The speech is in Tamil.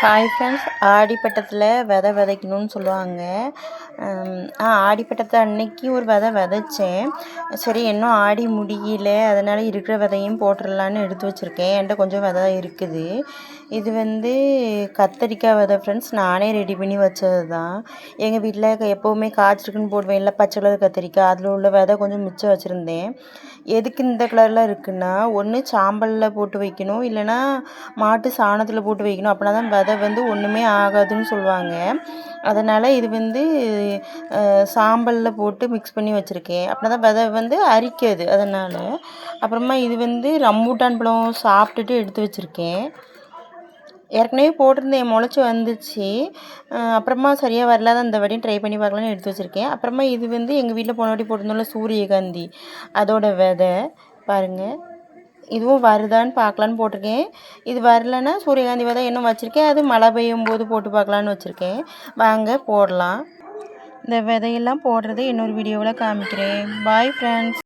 ஹாய் ஃப்ரெண்ட்ஸ், ஆடிப்பட்டத்தில் விதை விதைக்கணும்னு சொல்லுவாங்க. ஆடிப்பட்டத்து அன்னைக்கு ஒரு விதை விதைச்சேன். சரி, இன்னும் ஆடி முடியல, அதனால் இருக்கிற விதையும் போட்டுடலான்னு எடுத்து வச்சுருக்கேன். என்கிட்ட கொஞ்சம் விதை இருக்குது. இது கத்தரிக்காய் விதை ஃப்ரெண்ட்ஸ், நானே ரெடி பண்ணி வச்சது தான். எங்கள் வீட்டில் எப்போவுமே காய்ச்சிருக்குன்னு போடுவேன், இல்லை பச்சை கலர் கத்திரிக்காய், அதில் உள்ள விதை கொஞ்சம் மிச்சம் வச்சுருந்தேன். எதுக்கு இந்த கலரில் இருக்குன்னா, ஒன்று சாம்பலில் போட்டு வைக்கணும், இல்லைன்னா மாட்டு சாணத்தில் போட்டு வைக்கணும். அப்படின்னா தான் விதை ஒன்றுமே ஆகாதுன்னு சொல்லுவாங்க. அதனால் இது சாம்பலில் போட்டு மிக்ஸ் பண்ணி வச்சுருக்கேன். அப்படின்னா தான் விதை அரிக்காது. அதனால் அப்புறமா இது ரம்பூட்டான் பழம் சாப்பிட்டுட்டு எடுத்து வச்சுருக்கேன். ஏற்கனவே போட்டிருந்தேன், முளைச்சி வந்துச்சு. அப்புறமா சரியாக வரல, தான் இந்த வாட்டியும் ட்ரை பண்ணி பார்க்கலான்னு எடுத்து வச்சுருக்கேன். அப்புறமா இது எங்கள் வீட்டில் போன வாட்டி போட்டிருந்தோம்ல சூரியகாந்தி, அதோட விதை பாருங்கள். இதுவும் வருதான்னு பார்க்கலான்னு போட்டிருக்கேன். இது வரலன்னா சூரியகாந்தி விதை இன்னும் வச்சுருக்கேன். அது மழை பெய்யும் போது போட்டு பார்க்கலான்னு வச்சுருக்கேன். வாங்க போடலாம். இந்த விதையெல்லாம் போடுறது இன்னொரு வீடியோவில் காமிக்கிறேன். Bye friends.